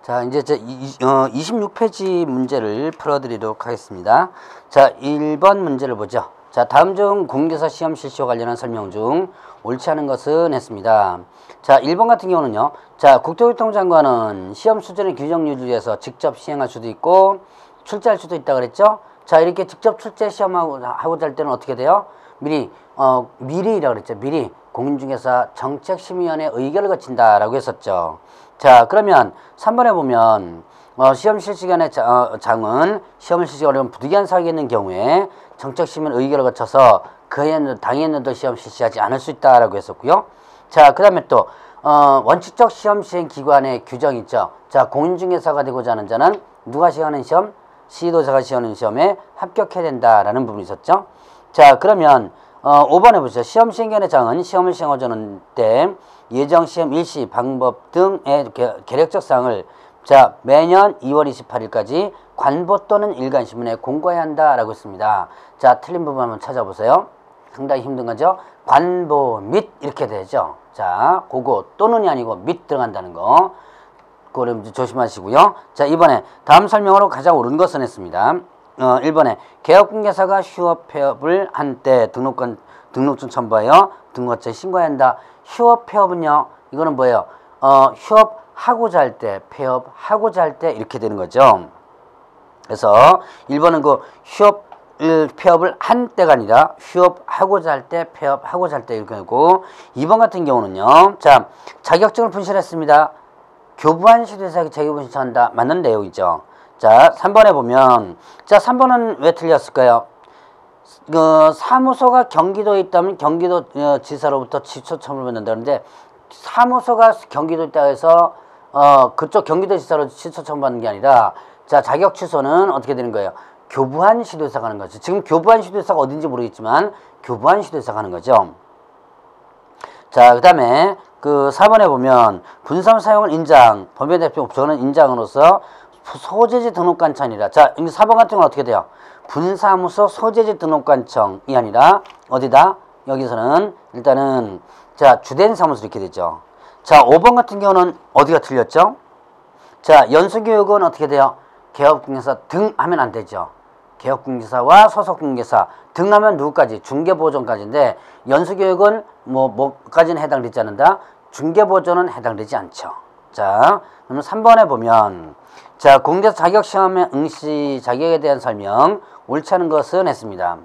자, 이제 26페이지 문제를 풀어드리도록 하겠습니다. 자, 1번 문제를 보죠. 자, 다음 중 공개사 시험 실시와 관련한 설명 중 옳지 않은 것은 했습니다. 자, 1번 같은 경우는요. 자, 국토교통장관은 시험 수준의 규정 유지에서 직접 시행할 수도 있고 출제할 수도 있다 그랬죠. 자, 이렇게 직접 출제 시험하고자 할 때는 어떻게 돼요? 미리라고 그랬죠. 미리 공인중개사 정책심의위원회 의결을 거친다라고 했었죠. 자, 그러면 3번에 보면 시험 실시기간의 장은 시험을 실시하려면 부득이한 사항이 있는 경우에 정책심의위원회 의결을 거쳐서 당해년도 시험 실시하지 않을 수 있다라고 했었고요. 자, 그 다음에 또 원칙적 시험 시행 기관의 규정 있죠. 자, 공인중개사가 되고자 하는 자는 누가 시행하는 시험? 시도자가 시행하는 시험에 합격해야 된다라는 부분이 있었죠. 자, 그러면 5번에 보시죠. 시험 시행기간의 장은 시험을 시행하자는 때 예정 시험 일시 방법 등의 계략적 사항을 자, 매년 2월 28일까지 관보 또는 일간신문에 공고해야 한다라고 했습니다. 자, 틀린 부분 한번 찾아보세요. 상당히 힘든 거죠. 관보 및 이렇게 되죠. 자, 그거 또는이 아니고 및 들어간다는 거. 그거를 조심하시고요. 자, 이번에 다음 설명으로 가장 옳은 것은 했습니다. 1번에 개업공개사가 휴업폐업을 한 때 등록증 첨부하여 등록처에 신고해야 한다. 휴업폐업은요, 이거는 뭐예요? 휴업하고자 할 때, 폐업하고자 할 때 이렇게 되는 거죠. 그래서 1번은 그 폐업을 한 때가 아니라 휴업하고자 할 때, 폐업하고자 할 때 이렇게 되고, 2번 같은 경우는요, 자, 자격증을 분실했습니다. 교부한 시도에서 자격을 신청한다. 맞는 내용이죠. 자, 3번에 보면, 자, 3번은 왜 틀렸을까요? 사무소가 경기도에 있다면 경기도 지사로부터 취소 처분을 받는다는데, 사무소가 경기도에 있다 해서 그쪽 경기도 지사로 취소 처분받는 게 아니라, 자, 자격 취소는 어떻게 되는 거예요? 교부한 시도에서 가는 거죠. 지금 교부한 시도에서가 어딘지 모르겠지만 교부한 시도에서 가는 거죠. 자, 그 다음에 그 4번에 보면 분사물 사용을 인장, 법인 대표 업종은 인장으로서 소재지 등록관청이라. 자, 4번 같은 경우는 어떻게 돼요? 분사무소 소재지 등록관청이 아니라 어디다? 여기서는 일단은 자, 주된 사무소 이렇게 되죠. 자, 5번 같은 경우는 어디가 틀렸죠? 자, 연수교육은 어떻게 돼요? 개업공개사 등 하면 안 되죠. 개업공개사와 소속공개사 등 하면 누구까지? 중개보존까지인데 연수교육은 뭐까지는 해당되지 않는다? 중개보존은 해당되지 않죠. 자, 그러면 3번에 보면 자, 공개사 자격시험의 응시 자격에 대한 설명 옳지 않은 것은 했습니다.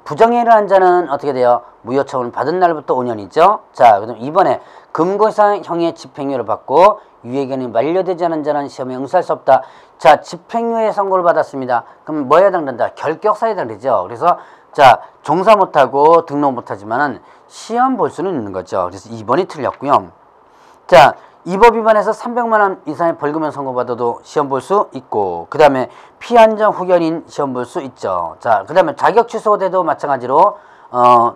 부정행위를 한 자는 어떻게 돼요? 무효처분 받은 날부터 5년이죠. 자, 그럼 이번에 금고상형의 집행유예를 받고 유예기간이 만료되지 않은 자는 시험에 응시할 수 없다. 자, 집행유예 선고를 받았습니다. 그럼 뭐에 해당된다? 결격사에 해당되죠. 그래서 자, 종사 못하고 등록 못하지만은 시험 볼 수는 있는 거죠. 그래서 2번이 틀렸고요. 자, 이 법 위반해서 300만 원 이상의 벌금을 선고받아도 시험 볼 수 있고, 그 다음에 피안전 후견인 시험 볼 수 있죠. 자, 그 다음에 자격 취소돼도 마찬가지로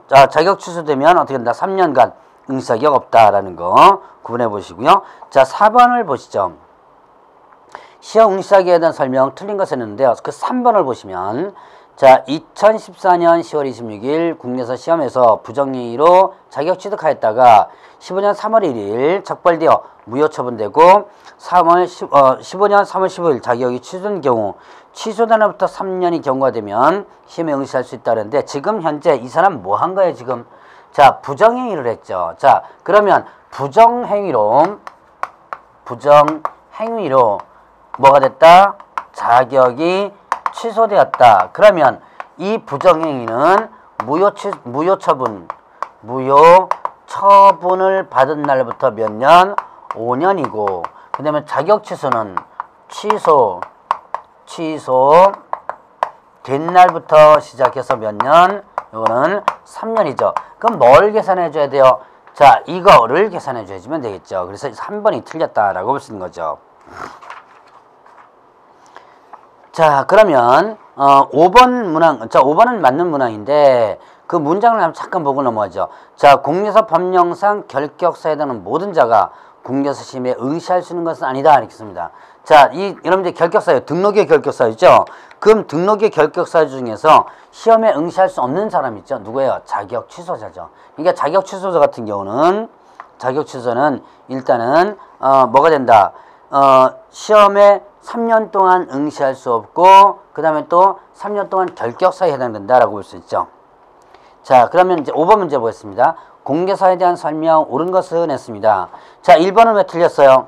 자, 자격 취소되면 어떻게 된다? 3년간 응시 자격 없다라는 거 구분해 보시고요. 자, 4번을 보시죠. 시험 응시 자격에 대한 설명 틀린 것을 했는데요. 그 3번을 보시면 자, 2014년 10월 26일 국내사 시험에서 부정행위로 자격 취득하였다가 15년 3월 1일 적발되어 무효 처분되고 15년 3월 15일 자격이 취소된 경우 취소된 날부터 3년이 경과되면 시험에 응시할 수 있다는데 지금 현재 이 사람 뭐 한 거예요 지금? 자, 부정행위를 했죠. 자, 그러면 부정행위로 뭐가 됐다? 자격이 취소되었다. 그러면 이 부정행위는 무효 처분을 받은 날부터 몇 년? 5년이고, 그 다음에 자격 취소는 된 날부터 시작해서 몇 년? 이거는 3년이죠. 그럼 뭘 계산해 줘야 돼요? 자, 이거를 계산해 줘야지면 되겠죠. 그래서 3번이 틀렸다라고 볼 수 있는 거죠. 자, 그러면 5번 문항, 자, 5번은 맞는 문항인데 그 문장을 한번 잠깐 보고 넘어가죠. 자, 공개사 법령상 결격사에 해당하는 모든 자가 공개사 시험에 응시할 수 있는 것은 아니다. 이렇게 씁니다. 자, 여러분들 결격사예요. 등록의 결격사이죠. 그럼 등록의 결격사 중에서 시험에 응시할 수 없는 사람 있죠. 누구예요? 자격 취소자죠. 그러니까 자격 취소자 같은 경우는 자격 취소는 일단은 뭐가 된다? 시험에 3년 동안 응시할 수 없고 그 다음에 또 3년 동안 결격사에 해당된다라고 볼 수 있죠. 자, 그러면 이제 5번 문제 보겠습니다. 공개사에 대한 설명 옳은 것은 했습니다. 자, 1번은 왜 틀렸어요?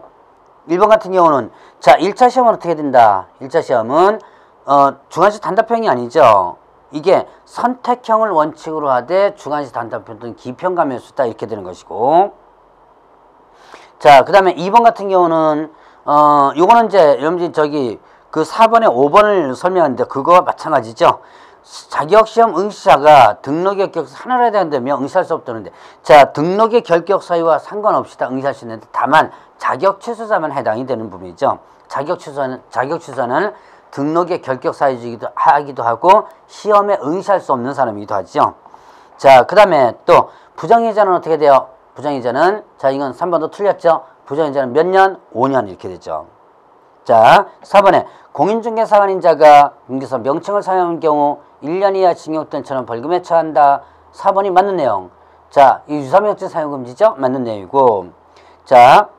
1번 같은 경우는 자, 1차 시험은 어떻게 된다? 1차 시험은 주관식 단답형이 아니죠. 이게 선택형을 원칙으로 하되 주관식 단답형은 기평감일 수 있다 이렇게 되는 것이고, 자, 그 다음에 2번 같은 경우는 요거는 이제 여러분들이 저기 그 4번에 5번을 설명하는데 그거와 마찬가지죠. 자격시험 응시자가 등록의 결격사 하나로 해야 된다면 응시할 수 없다는데, 자, 등록의 결격 사유와 상관없이 다 응시할 수 있는데 다만 자격 취소자만 해당이 되는 부분이죠. 자격 취소는 등록의 결격 사유이기도 하고 시험에 응시할 수 없는 사람이기도 하죠. 자, 그 다음에 또 부정이자는 어떻게 돼요? 부정이자는, 자, 이건 3번도 틀렸죠. 부정이자는 몇 년? 5년 이렇게 되죠. 자, 4번에 공인중개사관인 자가 공개사 명칭을 사용한 경우 1년 이하 징역 또는 처분 벌금에 처한다. 4번이 맞는 내용. 자, 이 유사명칭 사용금지죠? 맞는 내용이고, 자,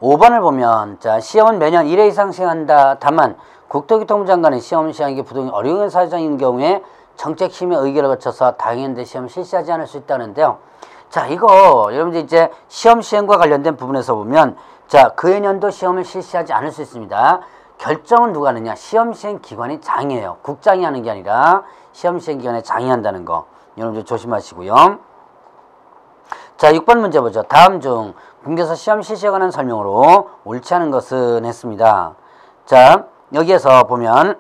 5번을 보면, 자, 시험은 매년 1회 이상 시행한다. 다만 국토교통부 장관의 시험 시행하기 부동의 어려운 사정인 경우에 정책심의 의결을 거쳐서 당연대 시험 실시하지 않을 수 있다는데요. 자, 이거 여러분들 이제 시험 시행과 관련된 부분에서 보면, 자, 그 해년도 시험을 실시하지 않을 수 있습니다. 결정은 누가 하느냐? 시험 시행 기관이 장이에요. 국장이 하는 게 아니라 시험 시행 기관에 장이 한다는 거 여러분들 조심하시고요. 자, 6번 문제 보죠. 다음 중 공개사 시험 실시에 관한 설명으로 옳지 않은 것은 했습니다. 자, 여기에서 보면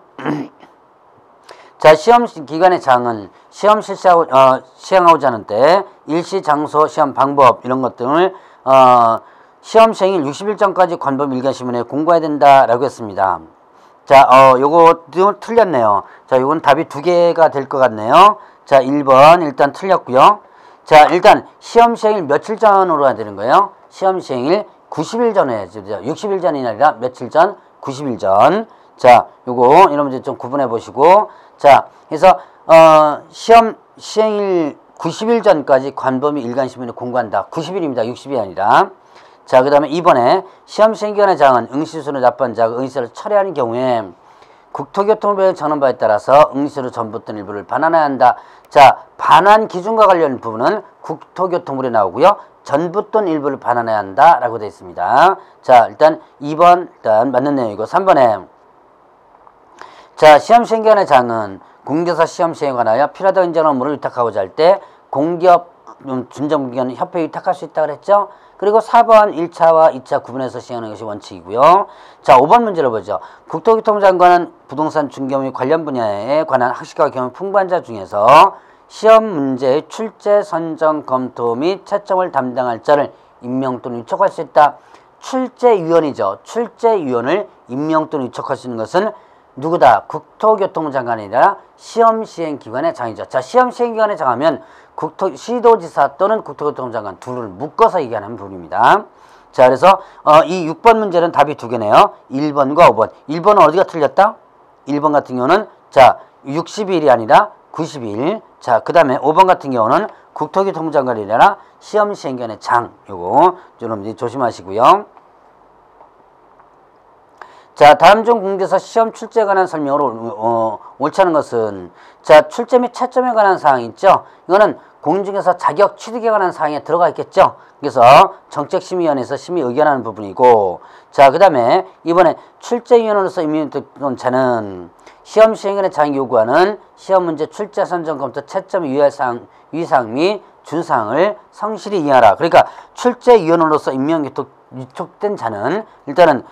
자, 시험 기관의 장은 시험 시행하고자 하는 때 일시, 장소, 시험 방법 이런 것 등을 시험 시행일 60일 전까지 관법 일간시문에 공고해야 된다라고 했습니다. 자, 요거 틀렸네요. 자, 요건 답이 두 개가 될 것 같네요. 자, 1번 일단 틀렸고요. 자, 일단 시험 시행일 며칠 전으로 해야 되는 거예요. 시험 시행일 90일 전에 해야죠. 60일 전이 아니라 며칠 전? 90일 전. 자, 요거 여러분들 좀 구분해 보시고, 자, 그래서 시험 시행일 90일 전까지 관범위 일간시문에 공고한다. 90일입니다. 60일이 아니라. 자, 그 다음에 이번에 시험 시행기관의 장은 응시수를 납부한 자가 응시를 철회하는 경우에 국토교통부의 정한 바에 따라서 응시로 전부던 일부를 반환해야 한다. 자, 반환 기준과 관련 부분은 국토교통부에 나오고요. 전부돈 일부를 반환해야 한다라고 되어 있습니다. 자, 일단 2번 일단 맞는 내용이고, 3번에 자, 시험 시행기관의 장은 공개사 시험 시행에 관하여 필요하다 인정한 업무를 위탁하고자 할 때 공기업 준정기관 협회에 위탁할 수 있다고 그랬죠. 그리고 4번 1차와 2차 구분해서 시행하는 것이 원칙이고요. 자, 5번 문제를 보죠. 국토교통부 장관은 부동산 중개업 및 관련 분야에 관한 학식과 경험 풍부한 자 중에서 시험 문제의 출제, 선정, 검토 및 채점을 담당할 자를 임명 또는 위촉할 수 있다. 출제위원이죠. 출제위원을 임명 또는 위촉할 수 있는 것은 누구다? 국토교통부 장관이 아니라 시험시행기관의 장이죠. 자, 시험시행기관의 장하면 시도지사 또는 국토교통부 장관 둘을 묶어서 얘기하는 부분입니다. 자, 그래서 이 6번 문제는 답이 두 개네요. 1번과 5번. 1번은 어디가 틀렸다? 1번 같은 경우는 자, 60일이 아니라 90일. 자, 그 다음에 5번 같은 경우는 국토교통부 장관이 아니라 시험시행기관의 장. 요거 여러분들이 조심하시고요. 자, 다음 중 공개사 시험 출제에 관한 설명으로 옳지 않은 것은, 자, 출제 및 채점에 관한 사항이 있죠. 이거는 공인중개사 자격 취득에 관한 사항에 들어가 있겠죠. 그래서 정책심의위원회에서 심의 의견하는 부분이고, 자, 그 다음에 이번에 출제위원으로서 임명된 자는 시험 시행관의 장이 요구하는 시험 문제 출제, 선정, 검토, 채점 유의사항 및 준사항을 성실히 이행하라. 그러니까 출제위원으로서 위촉된 자는 일단은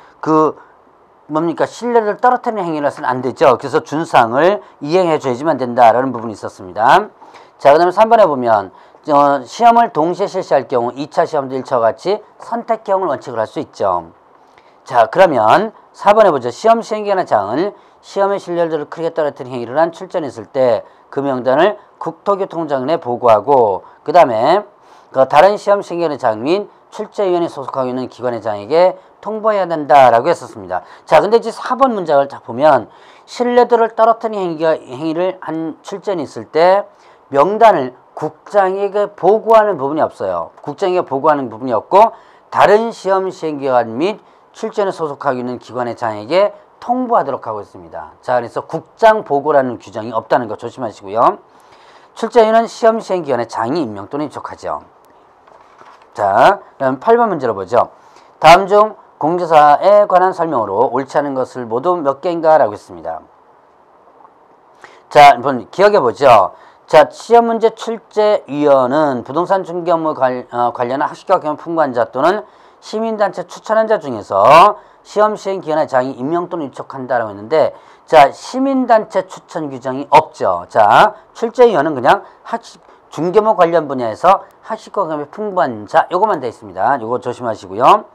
신뢰를 떨어뜨리는 행위를 해서는 안 되죠. 그래서 준사항을 이행해 줘야지만 된다라는 부분이 있었습니다. 자, 그 다음에 3번에 보면 시험을 동시에 실시할 경우 2차 시험도 1차와 같이 선택형을 원칙으로 할 수 있죠. 자, 그러면 4번에 보죠. 시험 시행기관의 장은 시험의 신뢰도를 크게 떨어뜨리는 행위를 한 출전이 있을 때 그 명단을 국토교통장관에 보고하고, 그 다음에 다른 시험 시행기관의 장 및 출제위원회 소속하고 있는 기관의 장에게 통보해야 된다라고 했었습니다. 자, 근데 이제 4번 문장을 딱 보면 신뢰도를 떨어뜨리는 행위를 한 출전이 있을 때 명단을 국장에게 보고하는 부분이 없어요. 국장에게 보고하는 부분이 없고, 다른 시험 시행기관 및 출전에 소속하고 있는 기관의 장에게 통보하도록 하고 있습니다. 자, 그래서 국장 보고라는 규정이 없다는 거 조심하시고요. 출제위원은 시험 시행 기관의 장이 임명 또는 위촉하죠. 자, 그럼 8번 문제로 보죠. 다음 중 공제사에 관한 설명으로 옳지 않은 것을 모두 몇 개인가 라고 했습니다. 자, 한번 기억해 보죠. 자, 시험 문제 출제위원은 부동산 중개 업무 관련한 학식과 경험 풍부한 자 또는 시민단체 추천한 자 중에서 시험 시행 기관의 장이 임명 또는 위촉한다라고 했는데, 자, 시민단체 추천 규정이 없죠. 자, 출제위원은 그냥 중개업 관련 분야에서 학식과 경험이 풍부한 자, 요거만 되어 있습니다. 요거 조심하시고요.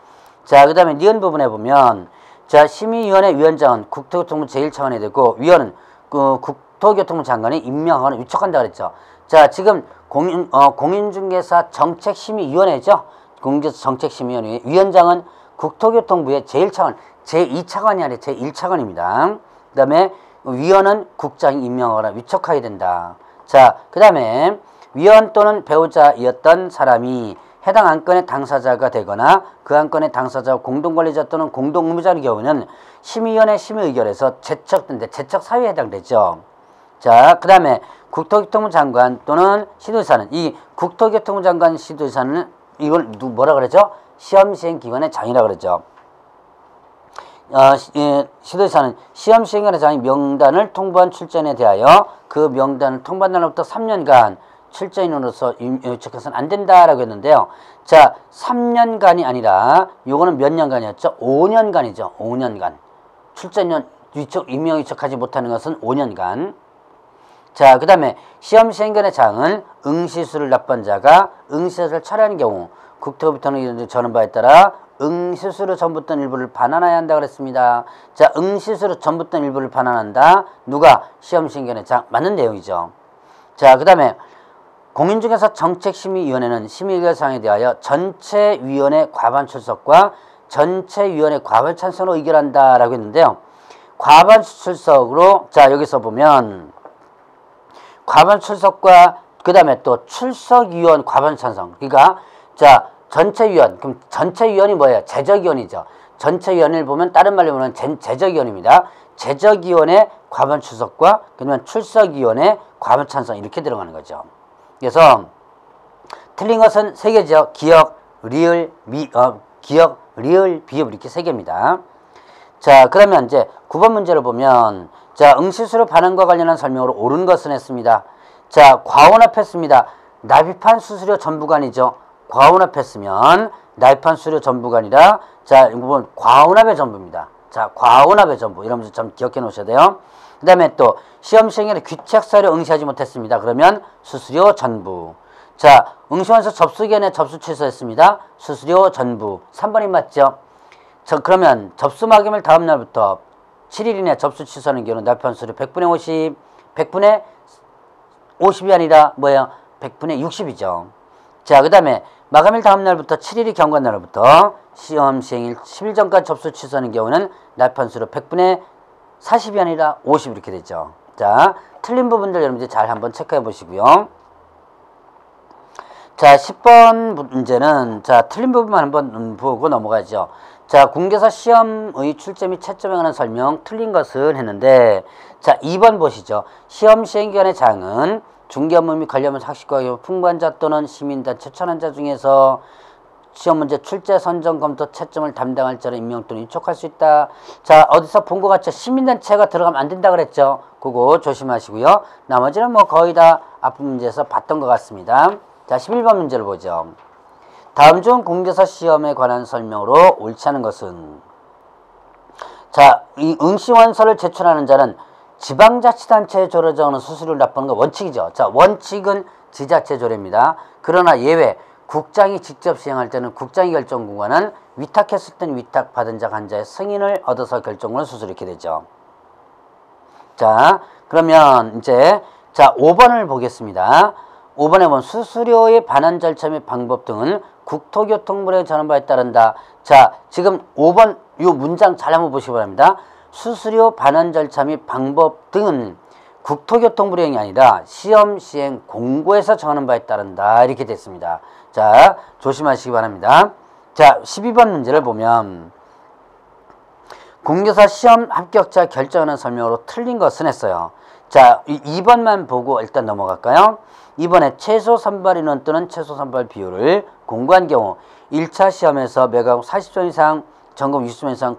자, 그 다음에 니은 부분에 보면, 자, 심의위원회 위원장은 국토교통부 제1차관이 되고, 위원은 국토교통부 장관이 임명하거나 위촉한다 그랬죠. 자, 지금 공인중개사 정책심의위원회죠. 공인중개사 정책심의위원회 위원장은 국토교통부의 제1차관, 제2차관이 아니라 제1차관입니다. 그 다음에 위원은 국장이 임명하거나 위촉하게 된다. 자, 그 다음에 위원 또는 배우자이었던 사람이 해당 안건의 당사자가 되거나 그 안건의 당사자와 공동관리자 또는 공동의무자의 경우는 심의위원회 심의의결에서 제척 사유에 해당되죠. 자, 그 다음에 국토교통부 장관 또는 시도지사는, 이 국토교통부 장관 시도지사는 이걸 뭐라 그러죠? 시험시행기관의 장이라 그러죠. 시도지사는 시험시행기관의 장의 명단을 통보한 출전에 대하여 그 명단을 통보한 날로부터 3년간 출전인으로서 위촉해서는 안 된다라고 했는데요. 자, 3년간이 아니라 요거는 몇 년간이었죠? 5년간이죠. 5년간. 출전인 임명 위촉하지 못하는 것은 5년간. 자, 그 다음에 시험시행기관의 장은 응시수를 납부한 자가 응시서를 철회하는 경우 국토부터는 전한 바에 따라 응시수로 전부던 일부를 반환해야 한다 그랬습니다. 자, 응시수로 전부던 일부를 반환한다. 누가? 시험시행기관의 장. 맞는 내용이죠. 자, 그 다음에 공인중개사 정책심의위원회는 심의의결 사항에 대하여 전체위원회 과반 출석과 전체위원회 과반 찬성으로 의결한다라고 했는데요. 과반 출석으로, 자, 여기서 보면 과반 출석과 그 다음에 또 출석위원 과반 찬성. 그러니까 자, 전체위원, 그럼 전체위원이 뭐예요? 제적위원이죠. 전체위원을 보면 다른 말로 보면 제적위원입니다. 제적위원의 과반 출석과 그러면 출석위원의 과반 찬성 이렇게 들어가는 거죠. 그래서 틀린 것은 세 개죠. 기억, 리을, 비읍 이렇게 세 개입니다. 자, 그러면 이제 9번 문제를 보면, 자, 응시수로 반환과 관련한 설명으로 옳은 것은 했습니다. 자, 과혼합했습니다. 납입한 수수료 전부관이죠. 과혼합했으면 납입한 수수료 전부가 아니라, 자, 이건 과혼합의 전부입니다. 자, 과혼합의 전부. 이러면서 좀 기억해 놓으셔야 돼요. 그 다음에 또 시험 시행에 귀책사유를 응시하지 못했습니다. 그러면 수수료 전부. 자, 응시원서 접수기간에 접수 취소했습니다. 수수료 전부. 3번이 맞죠? 그러면 접수 막임을 다음 날부터 7일 이내 접수 취소하는 경우는 납입한 수수료 100분의 50, 100분의 50이 아니라 뭐예요? 100분의 60이죠. 자, 그 다음에 마감일 다음 날부터 7일이 경과한 날부터 시험 시행일 10일 전까지 접수 취소하는 경우는 납입한 수수료 100분의 40이 아니라 50 이렇게 되죠. 자, 틀린 부분들 여러분들 잘 한번 체크해 보시고요. 자, 10번 문제는, 자, 틀린 부분만 한번 보고 넘어가죠. 자, 공개사 시험의 출제 및 채점에 관한 설명, 틀린 것은 했는데, 자, 2번 보시죠. 시험 시행기관의 장은 중개업무 및 관련 학식과 풍부한 자 또는 시민단체 추천한 자 중에서 시험 문제 출제 선정 검토 채점을 담당할 자를 임명 또는 위촉할 수 있다. 자, 어디서 본 것 같죠? 시민단체가 들어가면 안 된다 그랬죠. 그거 조심하시고요. 나머지는 뭐 거의 다 앞부 문제에서 봤던 것 같습니다. 자, 11번 문제를 보죠. 다음 중 공개사 시험에 관한 설명으로 옳지 않은 것은, 자, 이 응시원서를 제출하는 자는 지방자치단체에 조례 정하는 수수료를 납부하는 거 원칙이죠. 자, 원칙은 지자체 조례입니다. 그러나 예외, 국장이 직접 시행할 때는 국장이 결정권과는 위탁했을 때는 위탁받은 자 간자의 승인을 얻어서 결정권을 수수료 이렇게 되죠. 자, 그러면 이제 자 5번을 보겠습니다. 5번에 보면 수수료의 반환 절차 및 방법 등은 국토교통부에 전한 바에 따른다. 자, 지금 5번 요 문장 잘 한번 보시기 바랍니다. 수수료 반환 절차 및 방법 등은 국토교통부령이 아니라 시험 시행 공고에서 정하는 바에 따른다. 이렇게 됐습니다. 자, 조심하시기 바랍니다. 자, 12번 문제를 보면, 공개사 시험 합격자 결정하는 설명으로 틀린 것은 했어요. 자, 2번만 보고 일단 넘어갈까요? 2번에 최소 선발 인원 또는 최소 선발 비율을 공고한 경우 1차 시험에서 매각 40점 이상, 점검 60점 이상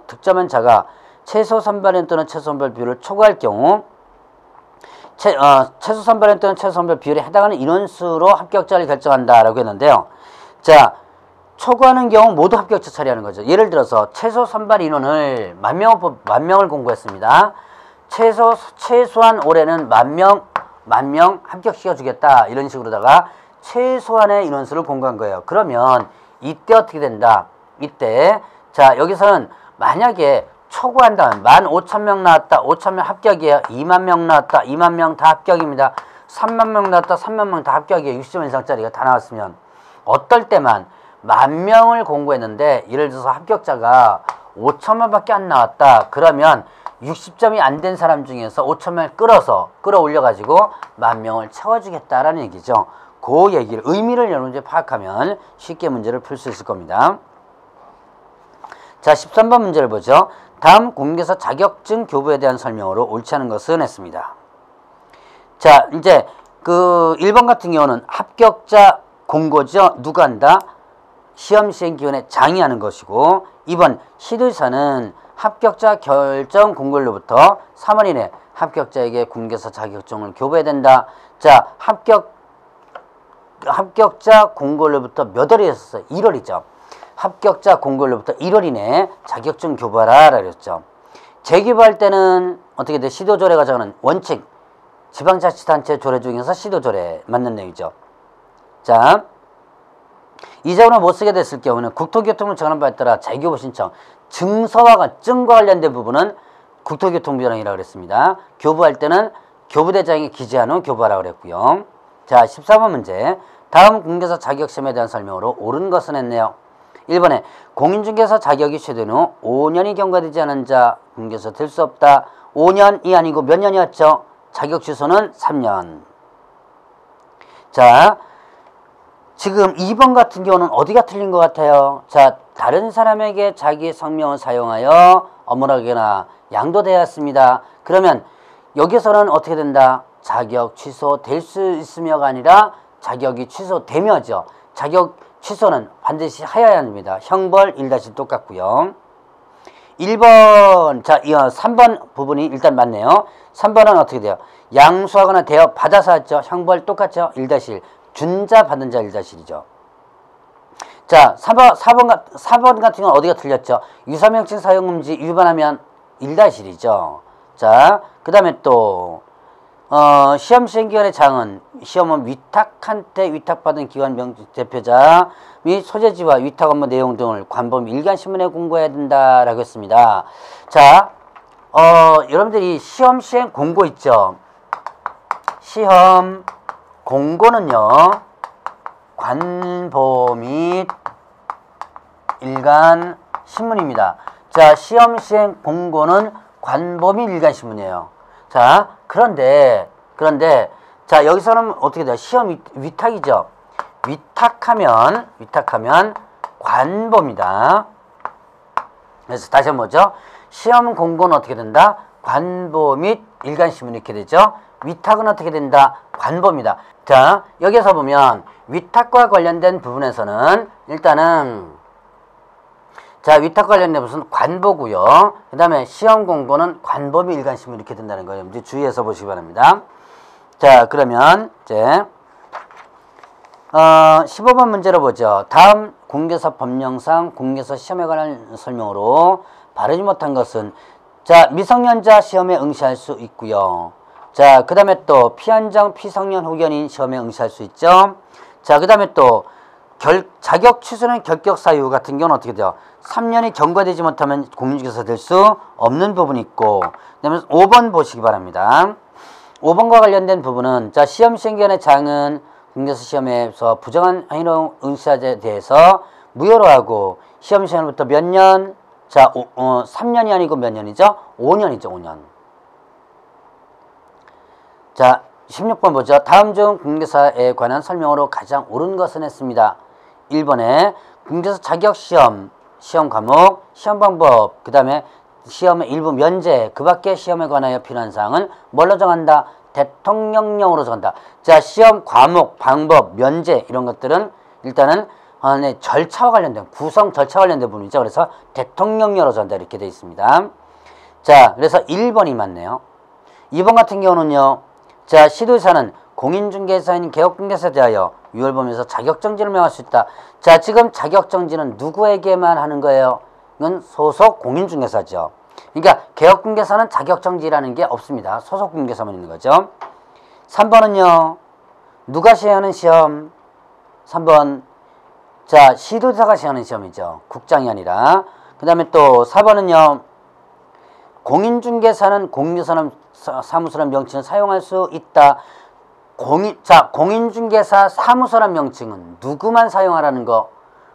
득점한 자가 최소 선발 인원 또는 최소 선발 비율을 초과할 경우 최소 선발 인원 또는 최소 선발 비율에 해당하는 인원수로 합격자를 결정한다라고 했는데요. 자, 초과하는 경우 모두 합격자 처리하는 거죠. 예를 들어서 최소 선발 인원을 만 명을 공고했습니다. 최소한 올해는 만 명 합격시켜 주겠다. 이런 식으로다가 최소한의 인원수를 공고한 거예요. 그러면 이때 어떻게 된다? 이때 자, 여기서는 만약에 초과한다면 15,000명 나왔다. 5,000명 합격이에요. 2만 명 나왔다. 2만 명 다 합격입니다. 3만 명 나왔다. 3만 명 다 합격이에요. 60점 이상짜리가 다 나왔으면 어떨 때만 10,000명을 공고했는데 예를 들어서 합격자가 5,000명밖에 안 나왔다. 그러면 60점이 안 된 사람 중에서 5,000명을 끌어올려가지고 10,000명을 채워주겠다라는 얘기죠. 그 얘기를 의미를 여러분들이 파악하면 쉽게 문제를 풀 수 있을 겁니다. 자, 13번 문제를 보죠. 다음 공개사 자격증 교부에 대한 설명으로 옳지 않은 것은 했습니다. 자, 이제 그 1번 같은 경우는 합격자 공고죠. 누가 한다? 시험 시행기관에 장의하는 것이고 2번 시도지사는 합격자 결정 공고일로부터 3월 이내 합격자에게 공개사 자격증을 교부해야 된다. 자, 합격자 공고일로부터 몇 월이 있었어요? 1월이죠. 합격자 공고일로부터 1월 이내에 자격증 교부하라 그랬죠. 재교부할 때는 어떻게 돼? 시도조례가 정하는 원칙, 지방자치단체 조례 중에서 시도조례 맞는 내용이죠. 자, 이자금을 못 쓰게 됐을 경우는 국토교통부 정하는 바에 따라 재교부 신청, 증과 관련된 부분은 국토교통부장이라고 그랬습니다. 교부할 때는 교부대장이 기재한 후 교부하라고 그랬고요. 자, 14번 문제. 다음 공개사 자격시험에 대한 설명으로 옳은 것은 했네요. 1번에 공인중개사 자격이 취소된 후 5년이 경과되지 않은 자 공개사 될 수 없다. 5년이 아니고 몇 년이었죠? 자격 취소는 3년. 자, 지금 2번 같은 경우는 어디가 틀린 것 같아요? 자, 다른 사람에게 자기 성명을 사용하여 업무라거나 양도되었습니다. 그러면 여기서는 어떻게 된다? 자격 취소될 수 있으며가 아니라 자격이 취소되며죠. 자격 취소는 반드시 하여야 합니다. 형벌 1- 똑같고요. 1번, 자, 3번 부분이 일단 맞네요. 3번은 어떻게 돼요? 양수하거나 대여 받아서 했죠. 형벌 똑같죠. 1- 준 자 받은 자 1-1이죠. 자, 4번 같은 경우는 어디가 틀렸죠? 유사명칭 사용금지 위반하면 1-1이죠. 자, 그 다음에 또 시험 시행기관의 장은 시험은 위탁한 때 위탁받은 기관 대표자 및 소재지와 위탁 업무 내용 등을 관범 일간신문에 공고해야 된다라고 했습니다. 자, 여러분들이 시험 시행 공고 있죠? 시험 공고는요, 관보 및 일간 신문입니다. 자, 시험 시행 공고는 관보 및 일간 신문이에요. 자, 그런데 자, 여기서는 어떻게 돼요? 시험 위탁이죠. 위탁하면 관보입니다. 그래서 다시 한번 보죠. 시험 공고는 어떻게 된다? 관보 및 일간 신문 이렇게 되죠. 위탁은 어떻게 된다? 관보입니다. 자, 여기서 보면 위탁과 관련된 부분에서는 일단은 자, 위탁 관련된 부분은 관보고요. 그 다음에 시험 공고는 관보 및 일간 신문 이렇게 된다는 거예요. 이제 주의해서 보시기 바랍니다. 자, 그러면 이제 15번 문제로 보죠. 다음 공개사 법령상 공개사 시험에 관한 설명으로 바르지 못한 것은 자, 미성년자 시험에 응시할 수 있고요. 자, 그 다음에 또 피한정 피성년 후견인 시험에 응시할 수 있죠. 자, 그 다음에 또 자격 취소는 결격 사유 같은 경우는 어떻게 돼요? 3년이 경과되지 못하면 공인중개사 될 수 없는 부분이 있고, 그 다음에 5번 보시기 바랍니다. 5번과 관련된 부분은 자, 시험 시행기관의 장은 공개사 시험에서 부정한 행위로 응시자에 대해서 무효로 하고 시험 시행부터 몇 년? 자, 3년이 아니고 몇 년이죠? 5년이죠, 5년. 자, 16번 보죠. 다음 중 공개사에 관한 설명으로 가장 옳은 것은 했습니다. 1번에 공개사 자격시험, 시험 과목, 시험 방법, 그 다음에 시험의 일부 면제, 그 밖에 시험에 관하여 필요한 사항은 뭘로 정한다? 대통령령으로 정한다. 자, 시험 과목, 방법, 면제 이런 것들은 일단은 절차와 관련된, 구성 절차와 관련된 부분이죠. 그래서 대통령령으로 정한다 이렇게 되어 있습니다. 자, 그래서 1번이 맞네요. 2번 같은 경우는요. 자, 시도지사는 공인중개사인 개업중개사에 대하여 유월범에서 자격정지를 명할 수 있다. 자, 지금 자격정지는 누구에게만 하는 거예요? 이건 소속 공인중개사죠. 그러니까 개업중개사는 자격정지라는 게 없습니다. 소속 중개사만 있는 거죠. 3번은요. 누가 시행하는 시험? 3번. 자, 시도지사가 시행하는 시험이죠. 국장이 아니라. 그 다음에 또 4번은요. 공인중개사는 공인중개사무소라는 명칭을 사용할 수 있다. 공인중개사 사무소라는 명칭은 누구만 사용하라는 거?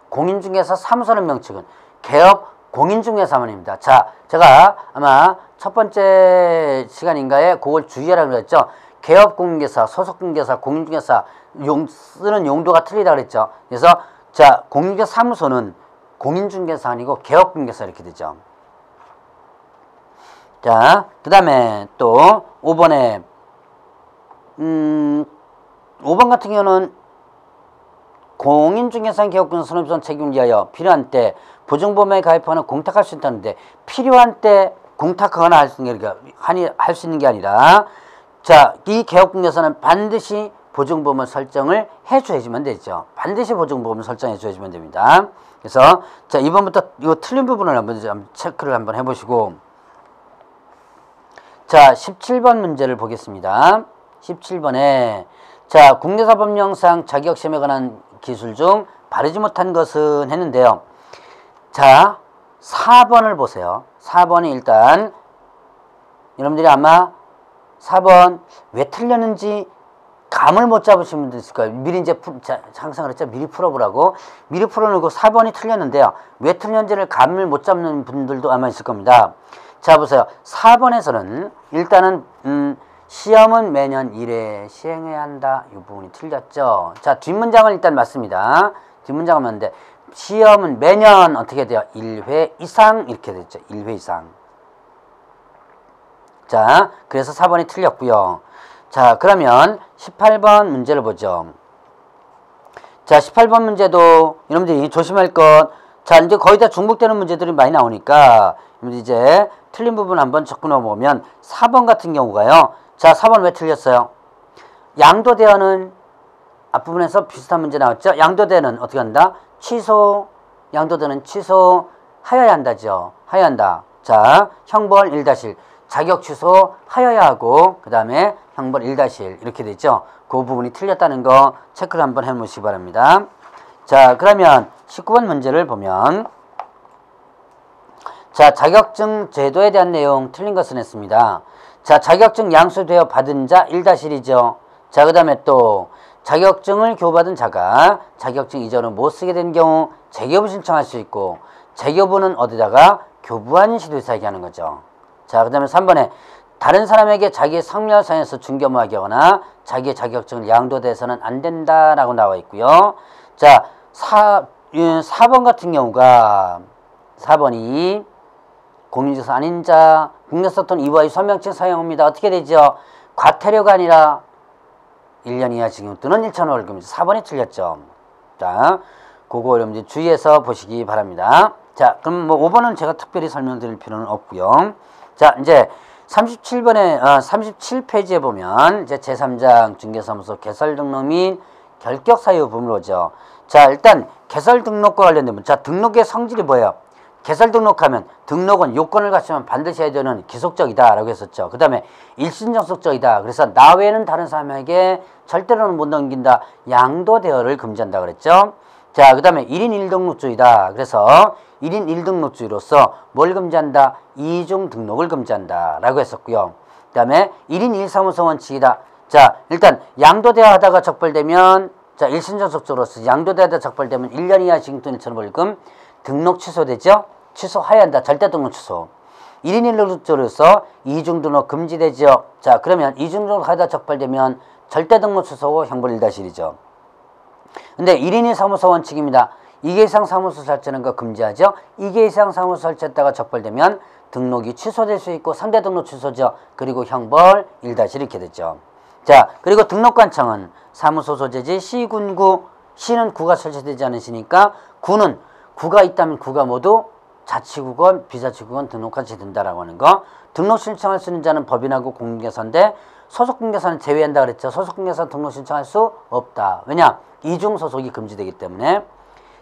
공인중개사 사무소라는 명칭은 개업 공인중개사만입니다. 자, 제가 아마 첫 번째 시간인가에 그걸 주의하라고 그랬죠. 개업공인중개사, 소속중개사, 공인중개사 쓰는 용도가 틀리다 그랬죠. 그래서 자, 공인중개사 사무소는 공인중개사 아니고 개업공인중개사 이렇게 되죠. 자, 그 다음에 또 5번에 5번 같은 경우는 공인중개사인 개업공인중개사 선업선 책임을 위하여 필요한 때 보증보험에 가입하거나 공탁할 수 있다는데 필요한 때 공탁하거나 할 수 있는 게 아니라 자, 이 개업공인중개사는 반드시 보증보험을 설정을 해줘야지만 되죠. 반드시 보증보험을 설정해 줘야지만 됩니다. 그래서 자, 이번부터 이거 틀린 부분을 한번 체크를 한번 해보시고 자, 17번 문제를 보겠습니다. 17번에 자, 국내사법령상 자격시험에 관한 기술 중 바르지 못한 것은 했는데요. 자, 4번을 보세요. 4번이 일단 여러분들이 아마 4번 왜 틀렸는지 감을 못 잡으신 분도 있을 거예요. 미리 이제 항상 그랬죠. 미리 풀어보라고. 미리 풀어놓고 4번이 틀렸는데요. 왜 틀렸는지를 감을 못 잡는 분들도 아마 있을 겁니다. 자, 보세요. 4번에서는 일단은 시험은 매년 1회 시행해야 한다. 이 부분이 틀렸죠. 자, 뒷문장은 일단 맞습니다. 뒷문장은 맞는데 시험은 매년 어떻게 돼요? 1회 이상 이렇게 됐죠. 1회 이상. 자, 그래서 4번이 틀렸고요. 자, 그러면 18번 문제를 보죠. 자, 18번 문제도 여러분들이 조심할 것. 자, 이제 거의 다 중복되는 문제들이 많이 나오니까 이제 틀린 부분 한번 접근해 보면 4번 같은 경우가요. 자, 4번 왜 틀렸어요? 양도대여는 앞부분에서 비슷한 문제 나왔죠? 양도대여는 어떻게 한다? 취소. 양도대여는 취소하여야 한다죠. 하여야 한다. 자, 형벌 1-1. 자격 취소 하여야 하고 그 다음에 형벌 1-1 이렇게 되죠. 그 부분이 틀렸다는 거 체크를 한번 해보시기 바랍니다. 자, 그러면 19번 문제를 보면 자, 자격증 제도에 대한 내용 틀린 것은 했습니다. 자, 자격증 양수되어 받은 자 1-1이죠. 자, 그 다음에 또 자격증을 교부받은 자가 자격증 이전을 못 쓰게 된 경우 재교부 신청할 수 있고 재교부는 어디다가 교부한 시도지사에게 하는 거죠. 자, 그 다음에 3번에 다른 사람에게 자기의 성명을 사용해서 중개무하게 하거나 자기의 자격증을 양도돼서는 안 된다라고 나와 있고요. 자, 4번 같은 경우가 4번이 공인중개사 아닌 자 국내사 또는 이와의 서명증 사용합니다. 어떻게 되죠? 과태료가 아니라 1년 이하 징역 또는 1,000원 벌금이죠. 4번이 틀렸죠. 자, 그거 여러분들 주의해서 보시기 바랍니다. 자, 그럼 뭐 5번은 제가 특별히 설명드릴 필요는 없고요. 자, 이제 37번에 37페이지에 보면 이제 제3장 중개사무소 개설 등록 및 결격 사유 부분을 보죠. 자, 일단 개설 등록과 관련된 부분. 자, 등록의 성질이 뭐예요? 개설 등록하면 등록은 요건을 갖추면 반드시 해야 되는 기속적이다 라고 했었죠. 그 다음에 일신정속적이다. 그래서 나 외에는 다른 사람에게 절대로는 못 넘긴다. 양도 대여를 금지한다 그랬죠. 자, 그 다음에 1인 1등록주의다. 그래서 1인 1등록주의로서 뭘 금지한다? 이중 등록을 금지한다 라고 했었고요. 그 다음에 1인 1사무소 원칙이다. 자, 일단 양도 대여하다가 적발되면 자, 일신정속적으로서 양도 대여하다가 적발되면 1년 이하 징역 또는 1,000원 벌금 등록 취소되죠? 취소해야 한다. 절대 등록 취소. 1인 1등록주로서 이중 등록 금지되죠. 자, 그러면 이중 등록 하다 적발되면 절대 등록 취소고 형벌 1-1이죠. 근데 1인 1사무소 원칙입니다. 2개 이상 사무소 설치하는 거 금지하죠. 2개 이상 사무소 설치했다가 적발되면 등록이 취소될 수 있고 상대 등록 취소죠. 그리고 형벌 1- 이렇게 되죠. 자, 그리고 등록관청은 사무소 소재지 시군구, 시는 구가 설치되지 않으시니까 구는 구가 있다면 구가 모두 자치구건, 비자치구건 등록관청이 된다라고 하는 거. 등록 신청할 수 있는 자는 법인하고 공인중개사인데 소속 공개사는 제외한다 그랬죠. 소속 공개사 등록 신청할 수 없다. 왜냐? 이중 소속이 금지되기 때문에.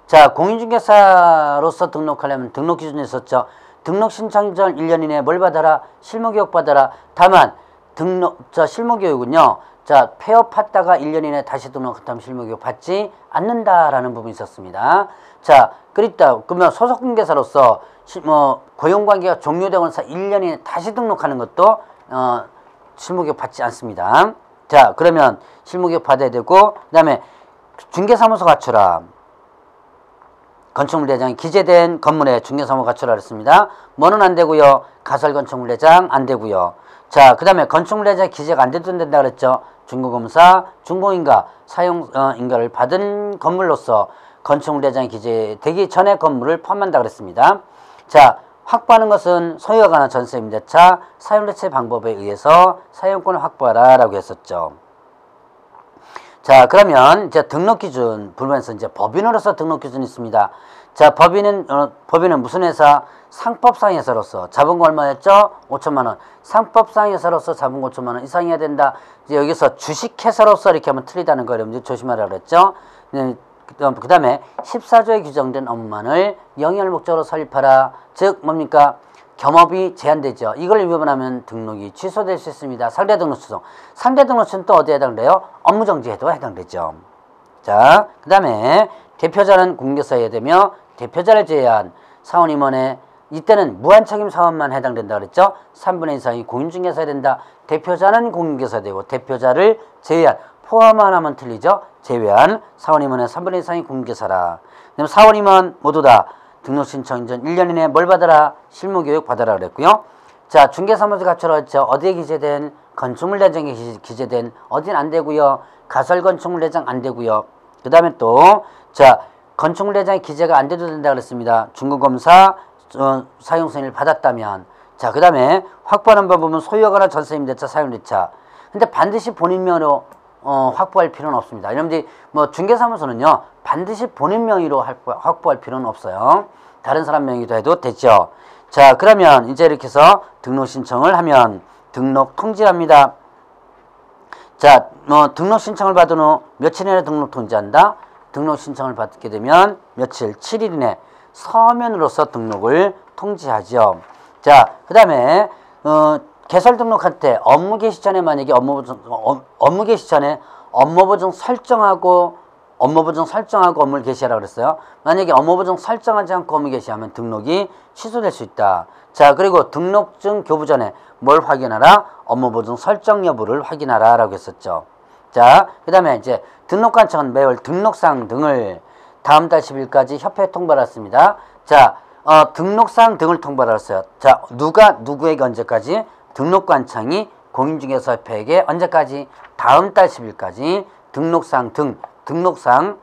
자, 공인중개사로서 등록하려면 등록 기준이 있었죠. 등록 신청 전 1년 이내에 뭘 받아라? 실무교육 받아라. 다만 실무교육은요. 자, 폐업했다가 1년 이내에 다시 등록했다면 실무교육 받지 않는다라는 부분이 있었습니다. 자, 그러면 소속공개사로서 고용관계가 종료되고 나서 1년 이내에 다시 등록하는 것도 실무교육 받지 않습니다. 자, 그러면 실무교육 받아야 되고, 그 다음에 중개사무소 갖추라. 건축물대장이 기재된 건물에 중개사무소 갖추라 그랬습니다. 뭐는 안 되고요. 가설건축물대장 안 되고요. 자, 그 다음에 건축물대장 기재가 안 돼도 된다 그랬죠. 중고검사, 중공인가, 사용인가를 받은 건물로서 건축물대장이 기재되기 전에 건물을 포함한다 그랬습니다. 자, 확보하는 것은 소유가 가능한 전세 임대차, 사용대체 방법에 의해서 사용권을 확보하라 라고 했었죠. 자, 그러면 이제 등록 기준 부분에서 이제 법인으로서 등록 기준이 있습니다. 자, 법인은 무슨 회사? 상법상 회사로서 자본금 얼마였죠? 5천만 원. 상법상 회사로서 자본금 5천만 원 이상이어야 된다. 이제 여기서 주식회사로서 이렇게 하면 틀리다는 거 여러분들 조심하라 그랬죠. 그 다음에 14조에 규정된 업무만을 영위할 목적으로 설립하라. 즉 뭡니까? 겸업이 제한되죠. 이걸 위반하면 등록이 취소될 수 있습니다. 상대 등록 취소. 상대 등록 취소는 또 어디에 해당돼요? 업무정지에도 해당되죠. 자, 그 다음에 대표자는 공개사여야 되며 대표자를 제외한 사원임원의 이때는 무한책임 사원만 해당된다 그랬죠. 3분의 2 이상이 공인중개사여야 된다. 대표자는 공인중개사 되고 대표자를 제외한 포함만 하면 틀리죠. 제외한 사원임원의 3분의 2 이상이 공인중개사라. 그다음에 사원임원 모두 다 등록 신청 전 1년 이내에 뭘 받아라? 실무교육 받아라 그랬고요. 자, 중개사무소 갖추라 했죠. 어디에 기재된? 건축물대장에 기재된. 어디는 안 되고요. 가설건축물대장 안 되고요. 그 다음에 또 자, 건축물대장의 기재가 안 돼도 된다 그랬습니다. 중고검사 사용승인을 받았다면. 자, 그 다음에 확보하는 방법은 소유하거나 전세임대차, 사용대차. 근데 반드시 본인 명의로 확보할 필요는 없습니다. 여러분들이 중개사무소는요 반드시 본인 명의로 확보할 필요는 없어요. 다른 사람 명의도 해도 되죠. 자, 그러면 이제 이렇게 해서 등록 신청을 하면 등록 통지합니다. 자, 등록 신청을 받은 후 며칠 이내에 등록 통지한다. 등록 신청을 받게 되면 며칠 7일 이내 서면으로서 등록을 통지하죠. 자, 그 다음에 개설 등록할 때 업무 개시 전에 만약에 업무 개시 전에 업무보증 설정하고 업무를 개시하라고 그랬어요. 만약에 업무보증 설정하지 않고 업무 개시하면 등록이 취소될 수 있다. 자, 그리고 등록증 교부 전에 뭘 확인하라? 업무보증 설정 여부를 확인하라 라고 했었죠. 자, 그 다음에 이제 등록관청은 매월 등록사항 등을 다음 달 10일까지 협회에 통보했습니다. 자, 등록사항 등을 통보했어요. 자, 누가 누구에게 언제까지? 등록관청이 공인중개사협회에게 언제까지? 다음 달 10일까지 등록사항 등, 등록사항,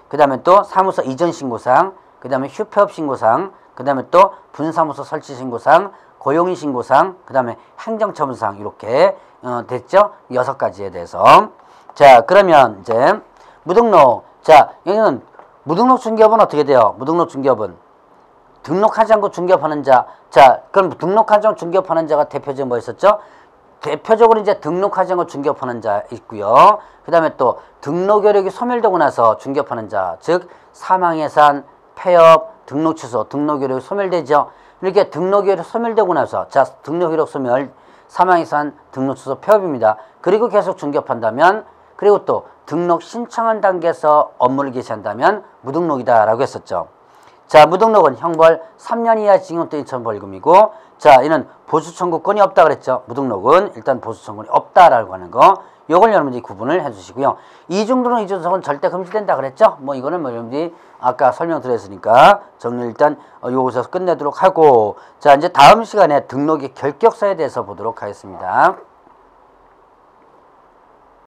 그 다음에 또 사무소 이전 신고사항, 그 다음에 휴폐업 신고사항, 그 다음에 또 분사무소 설치 신고사항, 고용인 신고사항, 그 다음에 행정처분사항 이렇게 됐죠? 6가지에 대해서. 자, 그러면 이제 무등록. 자, 여기는 무등록 중개업은 어떻게 돼요? 무등록 중개업은 등록하지 않고 중개업하는 자. 자, 그럼 등록하지 않고 중개업하는 자가 대표적으로 뭐 있었죠? 대표적으로 이제 등록하지 않고 중개업하는 자 있고요. 그 다음에 또 등록 여력이 소멸되고 나서 중개업하는 자, 즉 사망해산, 폐업, 등록 취소, 등록 여력이 소멸되죠. 이렇게 등록 여력이 소멸되고 나서 자, 등록 여력 소멸, 사망해산, 등록 취소, 폐업입니다. 그리고 계속 중개업한다면, 그리고 또 등록 신청한 단계에서 업무를 개시한다면 무등록이다라고 했었죠. 자, 무등록은 형벌 3년 이하 징역 또는 2천 벌금이고, 자, 이는 보수 청구권이 없다 그랬죠. 무등록은 일단 보수 청구권이 없다라고 하는 거. 요걸 여러분들이 구분을 해주시고요. 이중등록, 이중등록은 절대 금지된다 그랬죠. 이거는 여러분들이 아까 설명드렸으니까 정리 일단 요것에서 끝내도록 하고, 자, 이제 다음 시간에 등록의 결격사에 대해서 보도록 하겠습니다.